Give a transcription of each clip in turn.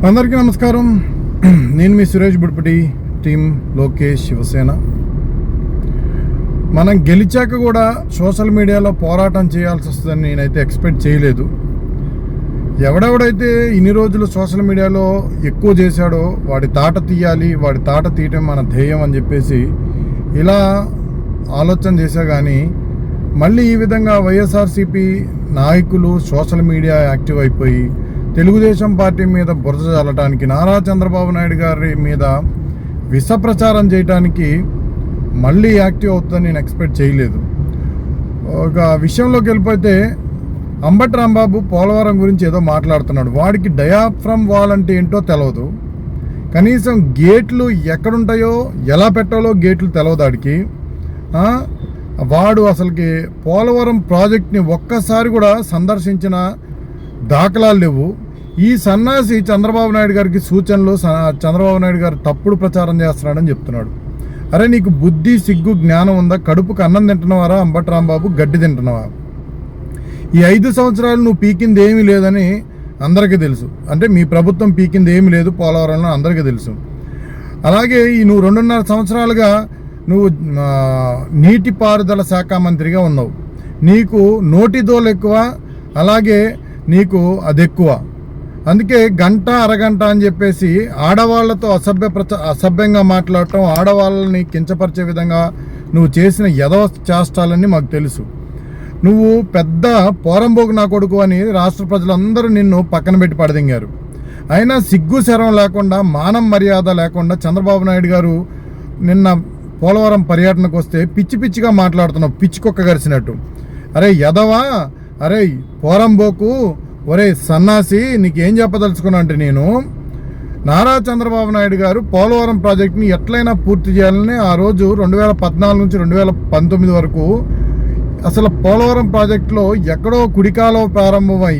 అందరికీ నమస్కారం. నేను మీ సురేష్ బుడ్పటి, టీం లోకేష్ శివసేన. మనం గెలిచాక కూడా సోషల్ మీడియాలో పోరాటం చేయాల్సి వస్తుందని నేనైతే ఎక్స్పెక్ట్ చేయలేదు. ఎవడెవడైతే ఇన్ని రోజులు సోషల్ మీడియాలో ఎక్కువ చేశాడో వాడి తాట తీయాలి, వాడి తాట తీయటం మన ధ్యేయం అని చెప్పేసి ఇలా ఆలోచన చేశా. కానీ మళ్ళీ ఈ విధంగా వైఎస్ఆర్సీపీ నాయకులు సోషల్ మీడియా యాక్టివ్ అయిపోయి తెలుగుదేశం పార్టీ మీద బురద చల్లటానికి, నారా చంద్రబాబు నాయుడు గారి మీద విష ప్రచారం చేయడానికి మళ్ళీ యాక్టివ్ అవుతుందని నేను ఎక్స్పెక్ట్ చేయలేదు. ఒక విషయంలోకి వెళ్ళిపోతే అంబటి రాంబాబు పోలవరం గురించి ఏదో మాట్లాడుతున్నాడు. వాడికి డయాఫ్రమ్ వాల్ అంటే ఏంటో తెలియదు. కనీసం గేట్లు ఎక్కడుంటాయో ఎలా పెట్టాలో గేట్లు తెలియదు వాడికి. వాడు అసలుకి పోలవరం ప్రాజెక్ట్ని ఒక్కసారి కూడా సందర్శించిన దాఖలాలు లేవు. ఈ సన్నాసి చంద్రబాబు నాయుడు గారికి సూచనలు, చంద్రబాబు నాయుడు గారు తప్పుడు ప్రచారం చేస్తున్నాడని చెప్తున్నాడు. అరే, నీకు బుద్ధి, సిగ్గు, జ్ఞానం ఉందా? కడుపుకు అన్నం తింటున్నావారా అంబటి రాంబాబు? గడ్డి తింటున్నావా? ఈ 5 సంవత్సరాలు నువ్వు పీకింది ఏమీ లేదని అందరికీ తెలుసు. అంటే మీ ప్రభుత్వం పీకింది ఏమీ లేదు పోలవరంలో, అందరికీ తెలుసు. అలాగే ఈ నువ్వు 2.5 సంవత్సరాలుగా నువ్వు నీటిపారుదల శాఖ మంత్రిగా ఉన్నావు. నీకు నోటిదోలు ఎక్కువ, అలాగే నీకు అది ఎక్కువ. అందుకే గంట అరగంట అని చెప్పేసి ఆడవాళ్లతో అసభ్యంగా మాట్లాడటం, ఆడవాళ్ళని కించపరిచే విధంగా నువ్వు చేసిన యదవ చేష్టాలన్నీ మాకు తెలుసు. నువ్వు పెద్ద పోరంబోకు నా కొడుకు అని రాష్ట్ర ప్రజలందరూ నిన్ను పక్కన పెట్టి పడదింగారు. అయినా సిగ్గు శరం లేకుండా, మానం మర్యాద లేకుండా చంద్రబాబు నాయుడు గారు నిన్న పోలవరం పర్యటనకు వస్తే పిచ్చి పిచ్చిగా మాట్లాడుతున్నావు, పిచ్చి కుక్క గరిచినట్టు. అరే యదవా, అరే పోరంబోకు, ఒరే సన్నాసి, నీకేం చెప్పదలుచుకున్నా అంటే, నేను నారా చంద్రబాబు నాయుడు గారు పోలవరం ప్రాజెక్టుని ఎట్లయినా పూర్తి చేయాలని ఆ రోజు 2014 నుంచి 2019 వరకు అసలు పోలవరం ప్రాజెక్టులో ఎక్కడో కుడికాలో ప్రారంభమై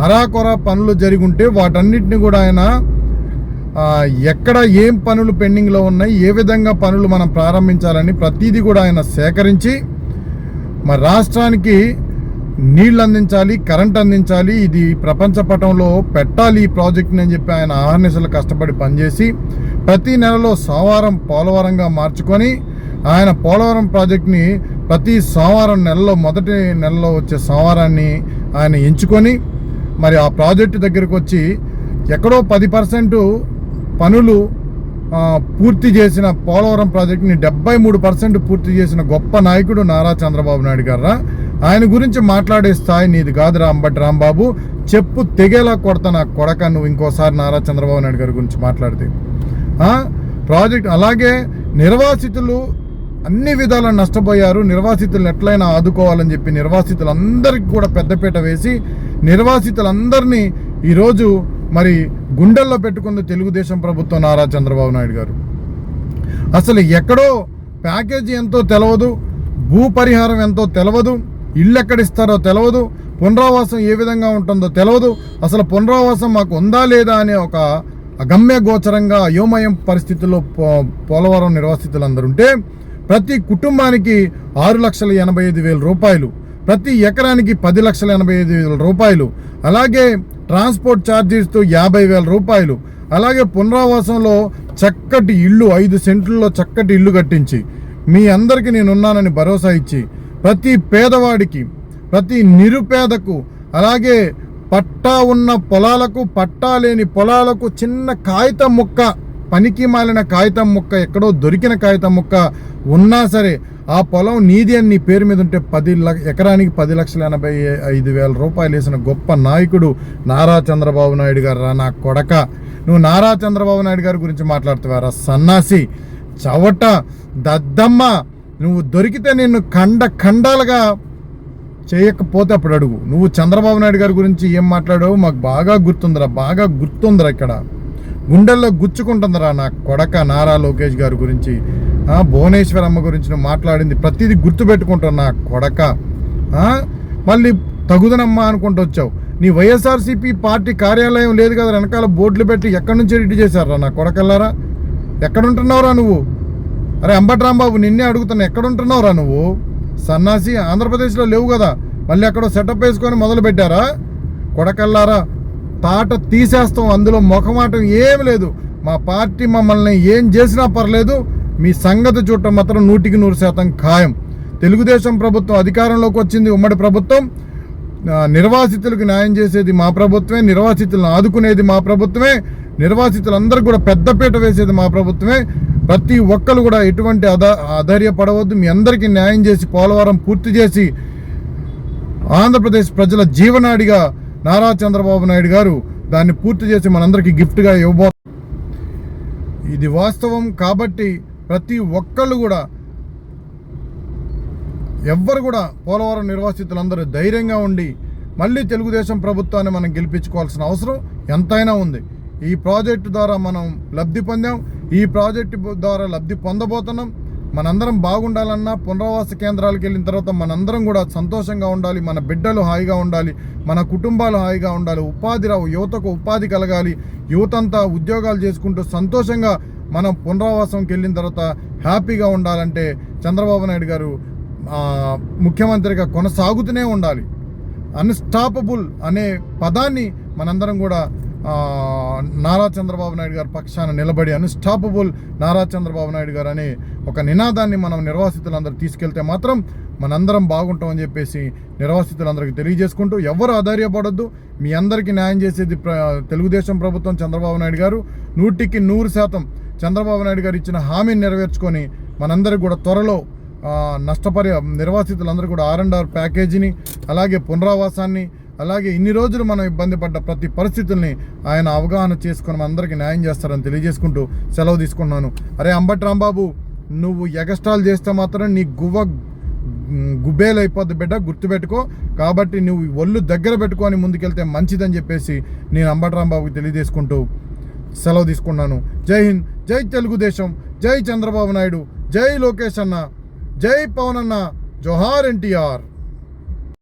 అరాకొర పనులు జరిగి ఉంటే వాటన్నిటిని కూడా ఆయన ఎక్కడ ఏం పనులు పెండింగ్లో ఉన్నాయి, ఏ విధంగా పనులు మనం ప్రారంభించాలని ప్రతిదీ కూడా ఆయన సేకరించి మరి రాష్ట్రానికి నీళ్ళు అందించాలి, కరెంట్ అందించాలి, ఇది ప్రపంచ పటంలో పెట్టాలి ఈ ప్రాజెక్ట్ని అని చెప్పి ఆయన ఆహర్నిశలు కష్టపడి పనిచేసి ప్రతి నెలలో సోమవారం పోలవరంగా మార్చుకొని ఆయన పోలవరం ప్రాజెక్ట్ని ప్రతి సోమవారం మొదటి నెలలో వచ్చే సోమవారాన్ని ఆయన ఎంచుకొని మరి ఆ ప్రాజెక్టు దగ్గరకు వచ్చి ఎక్కడో 10% పనులు పూర్తి చేసిన పోలవరం ప్రాజెక్టుని 73% పూర్తి చేసిన గొప్ప నాయకుడు నారా చంద్రబాబు నాయుడు గారు. ఆయన గురించి మాట్లాడే స్థాయి నీది కాదురా అంబటి రాంబాబు. చెప్పు తెగేలా కొడతా నా కొడక నువ్వు ఇంకోసారి నారా చంద్రబాబు నాయుడు గారి గురించి మాట్లాడితే. ప్రాజెక్ట్ అలాగే నిర్వాసితులు అన్ని విధాలా నష్టపోయారు. నిర్వాసితులను ఎట్లయినా ఆదుకోవాలని చెప్పి నిర్వాసితులందరికీ కూడా పెద్దపీట వేసి నిర్వాసితులందరినీ ఈరోజు మరి గుండెల్లో పెట్టుకుంది తెలుగుదేశం ప్రభుత్వం, నారా చంద్రబాబు నాయుడు గారు. అసలు ఎక్కడో ప్యాకేజీ ఎంతో తెలవదు, భూ పరిహారం ఎంతో తెలవదు, ఇల్లు ఎక్కడిస్తారో తెలవదు, పునరావాసం ఏ విధంగా ఉంటుందో తెలవదు. అసలు పునరావాసం మాకు ఉందా లేదా అనే ఒక అగమ్య గోచరంగా అయోమయం పరిస్థితుల్లో పోలవరం నిర్వాసితులందరూ ఉంటే ప్రతి కుటుంబానికి 6,85,000 రూపాయలు, ప్రతి ఎకరానికి 10,85,000 రూపాయలు, అలాగే ట్రాన్స్పోర్ట్ ఛార్జీస్తో 50,000 రూపాయలు, అలాగే పునరావాసంలో చక్కటి ఇల్లు 5 సెంట్లలో చక్కటి ఇల్లు కట్టించి మీ అందరికీ నేనున్నానని భరోసా ఇచ్చి ప్రతి పేదవాడికి, ప్రతి నిరుపేదకు, అలాగే పట్టా ఉన్న పొలాలకు, పట్టా లేని పొలాలకు చిన్న కాగితం ముక్క, పనికి మాలిన కాగితం ముక్క, ఎక్కడో దొరికిన కాగితం ముక్క ఉన్నా సరే ఆ పొలం నీది అని నీ పేరు మీద ఉంటే ఎకరానికి 10,85,000 రూపాయలు వేసిన గొప్ప నాయకుడు నారా చంద్రబాబు నాయుడు గారు. నా కొడక, నువ్వు నారా చంద్రబాబు నాయుడు గారి గురించి మాట్లాడుతావారా సన్నాసి, చవట, దద్దమ్మ. నువ్వు దొరికితే నిన్ను ఖండాలుగా చేయకపోతే అప్పుడు అడుగు. నువ్వు చంద్రబాబు నాయుడు గారి గురించి ఏం మాట్లాడావు మాకు బాగా గుర్తుందిరా, ఇక్కడ గుండెల్లో గుచ్చుకుంటుందిరా నా కొడక. నారా లోకేష్ గారి గురించి, భువనేశ్వరమ్మ గురించి నువ్వు మాట్లాడింది ప్రతిదీ గుర్తుపెట్టుకుంటావు నా కొడక. మళ్ళీ తగుదనమ్మా అనుకుంటూ వచ్చావు. నీ వైఎస్ఆర్సీపీ పార్టీ కార్యాలయం లేదు కదా, వెనకాల బోర్డులు పెట్టి ఎక్కడి నుంచి రెడీ చేశారా నా కొడకల్లారా? ఎక్కడుంటున్నావురా నువ్వు? అరే అంబటి రాంబాబు, నిన్నే అడుగుతున్నా, ఎక్కడుంటున్నావురా నువ్వు సన్నాసి? ఆంధ్రప్రదేశ్లో లేవు కదా, మళ్ళీ ఎక్కడో సెటప్ వేసుకొని మొదలు పెట్టారా కొడకల్లారా? తాట తీసేస్తాం, అందులో మొఖమాటం ఏం లేదు. మా పార్టీ మమ్మల్ని ఏం చేసినా పర్లేదు, మీ సంగతి చూడటం మాత్రం 100% ఖాయం. తెలుగుదేశం ప్రభుత్వం అధికారంలోకి వచ్చింది, ఉమ్మడి ప్రభుత్వం. నిర్వాసితులకు న్యాయం చేసేది మా ప్రభుత్వమే, నిర్వాసితులను ఆదుకునేది మా ప్రభుత్వమే, నిర్వాసితులందరూ కూడా పెద్దపీట వేసేది మా ప్రభుత్వమే. ప్రతి ఒక్కరు కూడా ఎటువంటి అధైర్యపడవద్దు. మీ అందరికీ న్యాయం చేసి పోలవరం పూర్తి చేసి ఆంధ్రప్రదేశ్ ప్రజల జీవనాడిగా నారా చంద్రబాబు నాయుడు గారు దాన్ని పూర్తి చేసి మనందరికీ గిఫ్ట్గా ఇవ్వబోతున్నారు. ఇది వాస్తవం కాబట్టి ప్రతి ఒక్కళ్ళు కూడా, ఎవ్వరు కూడా పోలవరం నిర్వాసితులందరూ ధైర్యంగా ఉండి మళ్ళీ తెలుగుదేశం ప్రభుత్వాన్ని మనం గెలిపించుకోవాల్సిన అవసరం ఎంతైనా ఉంది. ఈ ప్రాజెక్టు ద్వారా మనం లబ్ధి పొందాం, ఈ ప్రాజెక్టు ద్వారా లబ్ధి పొందబోతున్నాం. మనందరం బాగుండాలన్నా పునరావాస కేంద్రాలకు వెళ్ళిన తర్వాత మనందరం కూడా సంతోషంగా ఉండాలి, మన బిడ్డలు హాయిగా ఉండాలి, మన కుటుంబాలు హాయిగా ఉండాలి, యువతకు ఉపాధి కలగాలి, యువతంతా ఉద్యోగాలు చేసుకుంటూ సంతోషంగా మనం పునరావాసంకి వెళ్ళిన తర్వాత హ్యాపీగా ఉండాలంటే చంద్రబాబు నాయుడు గారు ముఖ్యమంత్రిగా కొనసాగుతూనే ఉండాలి. అన్స్టాపబుల్ అనే పదాన్ని మనందరం కూడా నారా చంద్రబాబు నాయుడు గారి పక్షాన నిలబడి అన్స్టాపబుల్ నారా చంద్రబాబు నాయుడు గారు అనే ఒక నినాదాన్ని మనం నిర్వాసితులందరూ తీసుకెళ్తే మాత్రం మనందరం బాగుంటామని చెప్పేసి నిర్వాసితులందరికీ తెలియజేసుకుంటూ, ఎవరు అధైర్యపడొద్దు. మీ అందరికీ న్యాయం చేసేది తెలుగుదేశం ప్రభుత్వం, చంద్రబాబు నాయుడు గారు. 100% చంద్రబాబు నాయుడు గారు ఇచ్చిన హామీని నెరవేర్చుకొని మనందరికి కూడా త్వరలో నిర్వాసితులందరూ కూడా R&R ప్యాకేజీని, అలాగే పునరావాసాన్ని, అలాగే ఇన్ని రోజులు మనం ఇబ్బంది పడ్డ ప్రతి పరిస్థితుల్ని ఆయన అవగాహన చేసుకొని మనందరికీ న్యాయం చేస్తారని తెలియజేసుకుంటూ సెలవు తీసుకుంటున్నాను. అరే అంబటి రాంబాబు, నువ్వు ఎగస్ట్రాల్ చేస్తే మాత్రం నీ గుబ్బేలు అయిపోద్ది బిడ్డ, గుర్తుపెట్టుకో. కాబట్టి నువ్వు ఒళ్ళు దగ్గర పెట్టుకొని ముందుకెళ్తే మంచిదని చెప్పేసి నేను అంబటి రాంబాబుకి తెలియజేసుకుంటూ సెలవు తీసుకున్నాను. జై హింద్, జై తెలుగుదేశం, జై చంద్రబాబు నాయుడు, జై లోకేష్ అన్న, జై పవన్ అన్న, జోహార్ NTR.